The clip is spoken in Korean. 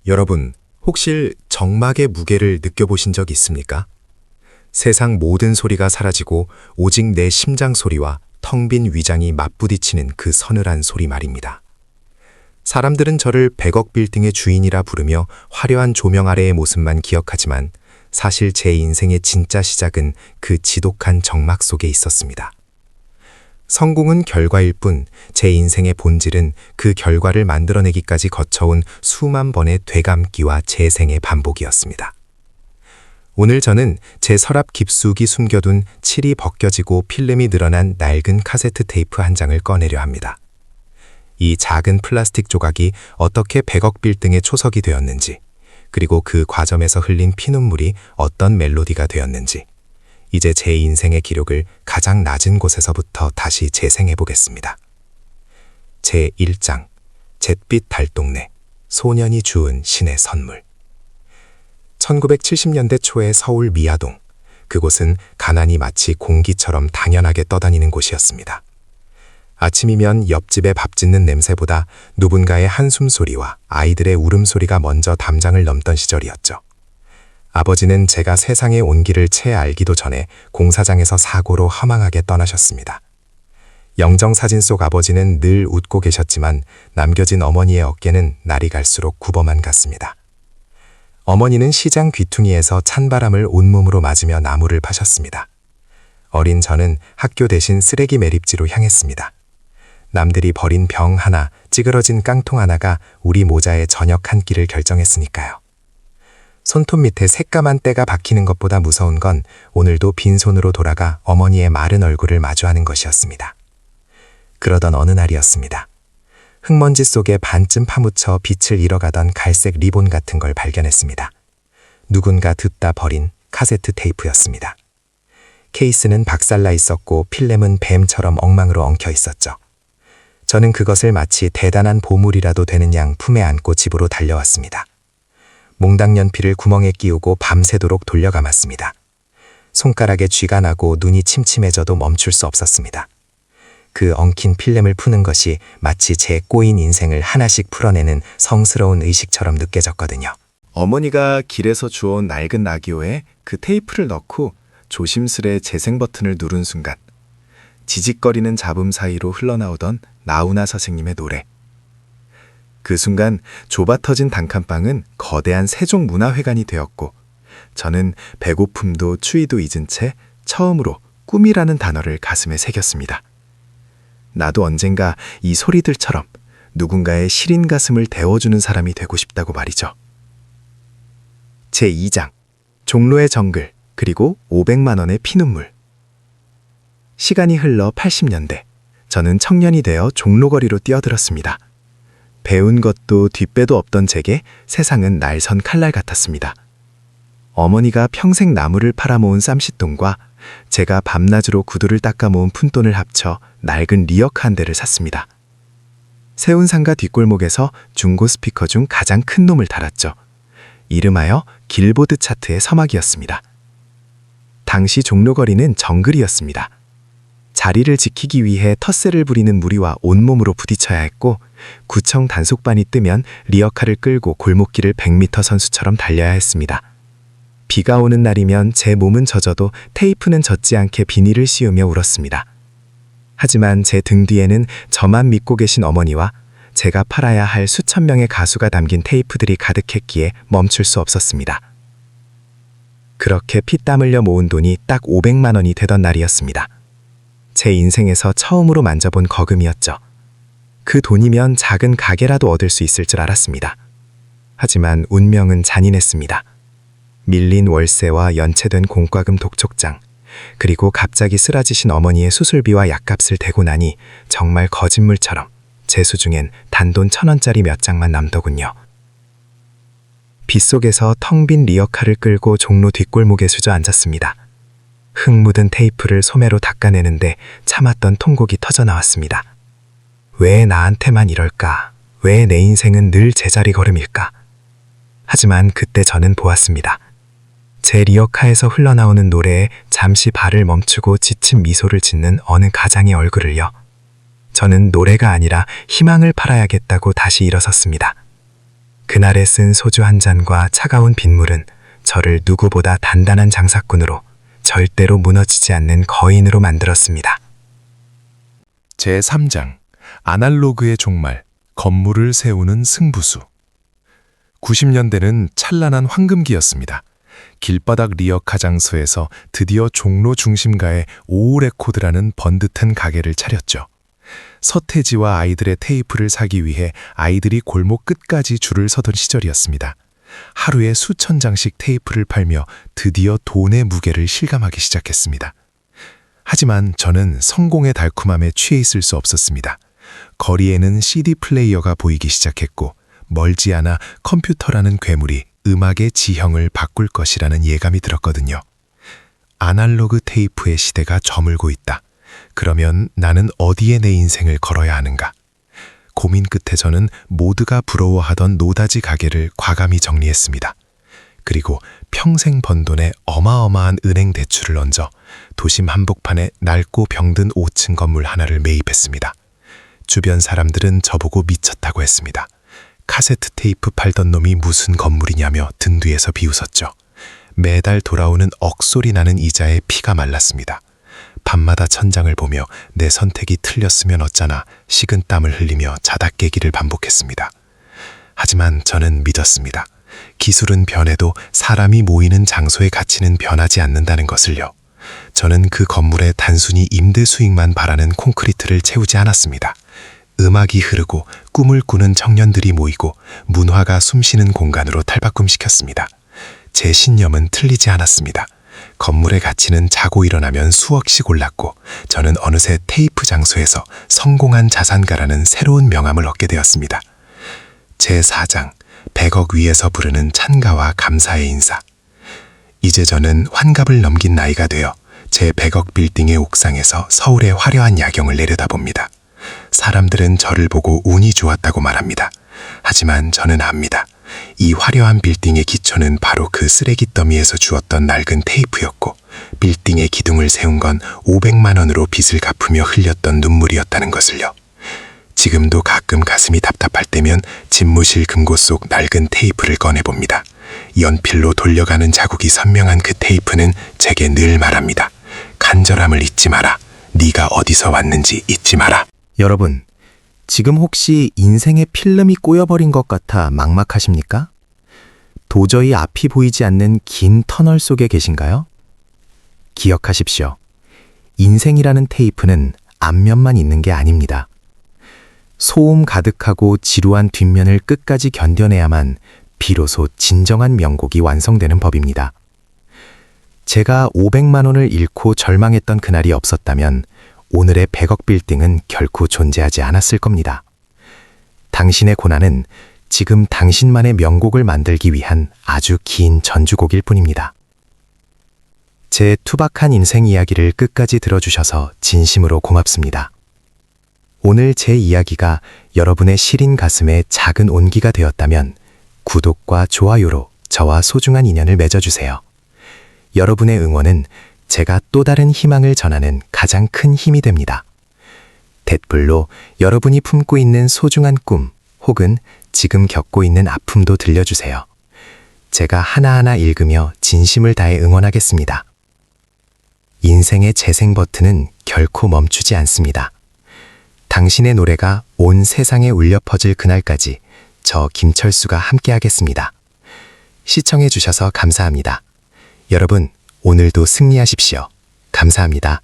여러분, 혹시 정막의 무게를 느껴보신 적 있습니까? 세상 모든 소리가 사라지고 오직 내 심장 소리와 텅 빈 위장이 맞부딪히는 그 서늘한 소리 말입니다. 사람들은 저를 100억 빌딩의 주인이라 부르며 화려한 조명 아래의 모습만 기억하지만 사실 제 인생의 진짜 시작은 그 지독한 정막 속에 있었습니다. 성공은 결과일 뿐 제 인생의 본질은 그 결과를 만들어내기까지 거쳐온 수만 번의 되감기와 재생의 반복이었습니다. 오늘 저는 제 서랍 깊숙이 숨겨둔 칠이 벗겨지고 필름이 늘어난 낡은 카세트 테이프 한 장을 꺼내려 합니다. 이 작은 플라스틱 조각이 어떻게 100억 빌딩의 초석이 되었는지, 그리고 그 과정에서 흘린 피눈물이 어떤 멜로디가 되었는지, 이제 제 인생의 기록을 가장 낮은 곳에서부터 다시 재생해 보겠습니다. 제 1장, 잿빛 달동네, 소년이 주운 신의 선물. 1970년대 초의 서울 미아동, 그곳은 가난이 마치 공기처럼 당연하게 떠다니는 곳이었습니다. 아침이면 옆집에 밥 짓는 냄새보다 누군가의 한숨 소리와 아이들의 울음소리가 먼저 담장을 넘던 시절이었죠. 아버지는 제가 세상에 온 길을 채 알기도 전에 공사장에서 사고로 허망하게 떠나셨습니다. 영정사진 속 아버지는 늘 웃고 계셨지만 남겨진 어머니의 어깨는 날이 갈수록 굽어만 갔습니다. 어머니는 시장 귀퉁이에서 찬바람을 온몸으로 맞으며 나무를 파셨습니다. 어린 저는 학교 대신 쓰레기 매립지로 향했습니다. 남들이 버린 병 하나, 찌그러진 깡통 하나가 우리 모자의 저녁 한 끼를 결정했으니까요. 손톱 밑에 새까만 때가 박히는 것보다 무서운 건 오늘도 빈손으로 돌아가 어머니의 마른 얼굴을 마주하는 것이었습니다. 그러던 어느 날이었습니다. 흙먼지 속에 반쯤 파묻혀 빛을 잃어가던 갈색 리본 같은 걸 발견했습니다. 누군가 듣다 버린 카세트 테이프였습니다. 케이스는 박살나 있었고 필름은 뱀처럼 엉망으로 엉켜 있었죠. 저는 그것을 마치 대단한 보물이라도 되는 양 품에 안고 집으로 달려왔습니다. 몽당 연필을 구멍에 끼우고 밤새도록 돌려감았습니다. 손가락에 쥐가 나고 눈이 침침해져도 멈출 수 없었습니다. 그 엉킨 필름을 푸는 것이 마치 제 꼬인 인생을 하나씩 풀어내는 성스러운 의식처럼 느껴졌거든요. 어머니가 길에서 주워온 낡은 라디오에 그 테이프를 넣고 조심스레 재생 버튼을 누른 순간 지직거리는 잡음 사이로 흘러나오던 나훈아 선생님의 노래. 그 순간 좁아터진 단칸방은 거대한 세종문화회관이 되었고 저는 배고픔도 추위도 잊은 채 처음으로 꿈이라는 단어를 가슴에 새겼습니다. 나도 언젠가 이 소리들처럼 누군가의 시린 가슴을 데워주는 사람이 되고 싶다고 말이죠. 제 2장, 종로의 정글, 그리고 500만 원의 피눈물. 시간이 흘러 80년대, 저는 청년이 되어 종로거리로 뛰어들었습니다. 배운 것도 뒷배도 없던 제게 세상은 날선 칼날 같았습니다. 어머니가 평생 나무를 팔아모은 쌈짓돈과 제가 밤낮으로 구두를 닦아 모은 푼돈을 합쳐 낡은 리어카 한 대를 샀습니다. 세운상가 뒷골목에서 중고 스피커 중 가장 큰 놈을 달았죠. 이름하여 길보드 차트의 서막이었습니다. 당시 종로거리는 정글이었습니다. 자리를 지키기 위해 텃세를 부리는 무리와 온몸으로 부딪혀야 했고 구청 단속반이 뜨면 리어카를 끌고 골목길을 100m 선수처럼 달려야 했습니다. 비가 오는 날이면 제 몸은 젖어도 테이프는 젖지 않게 비닐을 씌우며 울었습니다. 하지만 제 등 뒤에는 저만 믿고 계신 어머니와 제가 팔아야 할 수천 명의 가수가 담긴 테이프들이 가득했기에 멈출 수 없었습니다. 그렇게 피땀 흘려 모은 돈이 딱 500만 원이 되던 날이었습니다. 제 인생에서 처음으로 만져본 거금이었죠. 그 돈이면 작은 가게라도 얻을 수 있을 줄 알았습니다. 하지만 운명은 잔인했습니다. 밀린 월세와 연체된 공과금 독촉장, 그리고 갑자기 쓰러지신 어머니의 수술비와 약값을 대고 나니 정말 거짓물처럼 제 수중엔 단돈 1,000원짜리 몇 장만 남더군요. 빗속에서 텅 빈 리어카를 끌고 종로 뒷골목에 주저앉았습니다. 흙 묻은 테이프를 소매로 닦아내는데 참았던 통곡이 터져나왔습니다. 왜 나한테만 이럴까? 왜 내 인생은 늘 제자리 걸음일까? 하지만 그때 저는 보았습니다. 제 리어카에서 흘러나오는 노래에 잠시 발을 멈추고 지친 미소를 짓는 어느 가장의 얼굴을요. 저는 노래가 아니라 희망을 팔아야겠다고 다시 일어섰습니다. 그날에 쓴 소주 한 잔과 차가운 빗물은 저를 누구보다 단단한 장사꾼으로, 절대로 무너지지 않는 거인으로 만들었습니다. 제3장 아날로그의 종말, 건물을 세우는 승부수. 90년대는 찬란한 황금기였습니다. 길바닥 리어카 장소에서 드디어 종로 중심가에 오우레코드라는 번듯한 가게를 차렸죠. 서태지와 아이들의 테이프를 사기 위해 아이들이 골목 끝까지 줄을 서던 시절이었습니다. 하루에 수천 장씩 테이프를 팔며 드디어 돈의 무게를 실감하기 시작했습니다. 하지만 저는 성공의 달콤함에 취해 있을 수 없었습니다. 거리에는 CD 플레이어가 보이기 시작했고 멀지 않아 컴퓨터라는 괴물이 음악의 지형을 바꿀 것이라는 예감이 들었거든요. 아날로그 테이프의 시대가 저물고 있다. 그러면 나는 어디에 내 인생을 걸어야 하는가? 고민 끝에 저는 모두가 부러워하던 노다지 가게를 과감히 정리했습니다. 그리고 평생 번 돈에 어마어마한 은행 대출을 얹어 도심 한복판에 낡고 병든 5층 건물 하나를 매입했습니다. 주변 사람들은 저보고 미쳤다고 했습니다. 카세트 테이프 팔던 놈이 무슨 건물이냐며 등 뒤에서 비웃었죠. 매달 돌아오는 억소리 나는 이자에 피가 말랐습니다. 밤마다 천장을 보며 내 선택이 틀렸으면 어쩌나 식은 땀을 흘리며 자다 깨기를 반복했습니다. 하지만 저는 믿었습니다. 기술은 변해도 사람이 모이는 장소의 가치는 변하지 않는다는 것을요. 저는 그 건물에 단순히 임대 수익만 바라는 콘크리트를 채우지 않았습니다. 음악이 흐르고 꿈을 꾸는 청년들이 모이고 문화가 숨쉬는 공간으로 탈바꿈시켰습니다. 제 신념은 틀리지 않았습니다. 건물의 가치는 자고 일어나면 수억씩 올랐고 저는 어느새 테이프 장소에서 성공한 자산가라는 새로운 명함을 얻게 되었습니다. 제4장 100억 위에서 부르는 찬가와 감사의 인사. 이제 저는 환갑을 넘긴 나이가 되어 제 100억 빌딩의 옥상에서 서울의 화려한 야경을 내려다봅니다. 사람들은 저를 보고 운이 좋았다고 말합니다. 하지만 저는 압니다. 이 화려한 빌딩의 기초는 바로 그 쓰레기 더미에서 주었던 낡은 테이프였고 빌딩의 기둥을 세운 건 500만 원으로 빚을 갚으며 흘렸던 눈물이었다는 것을요. 지금도 가끔 가슴이 답답할 때면 집무실 금고 속 낡은 테이프를 꺼내봅니다. 연필로 돌려가는 자국이 선명한 그 테이프는 제게 늘 말합니다. 간절함을 잊지 마라. 네가 어디서 왔는지 잊지 마라. 여러분, 지금 혹시 인생의 필름이 꼬여버린 것 같아 막막하십니까? 도저히 앞이 보이지 않는 긴 터널 속에 계신가요? 기억하십시오. 인생이라는 테이프는 앞면만 있는 게 아닙니다. 소음 가득하고 지루한 뒷면을 끝까지 견뎌내야만 비로소 진정한 명곡이 완성되는 법입니다. 제가 500만 원을 잃고 절망했던 그날이 없었다면 오늘의 100억 빌딩은 결코 존재하지 않았을 겁니다. 당신의 고난은 지금 당신만의 명곡을 만들기 위한 아주 긴 전주곡일 뿐입니다. 제 투박한 인생 이야기를 끝까지 들어주셔서 진심으로 고맙습니다. 오늘 제 이야기가 여러분의 시린 가슴에 작은 온기가 되었다면 구독과 좋아요로 저와 소중한 인연을 맺어주세요. 여러분의 응원은 제가 또 다른 희망을 전하는 가장 큰 힘이 됩니다. 댓글로 여러분이 품고 있는 소중한 꿈 혹은 지금 겪고 있는 아픔도 들려주세요. 제가 하나하나 읽으며 진심을 다해 응원하겠습니다. 인생의 재생 버튼은 결코 멈추지 않습니다. 당신의 노래가 온 세상에 울려 퍼질 그날까지 저 김철수가 함께하겠습니다. 시청해 주셔서 감사합니다. 여러분, 오늘도 승리하십시오. 감사합니다.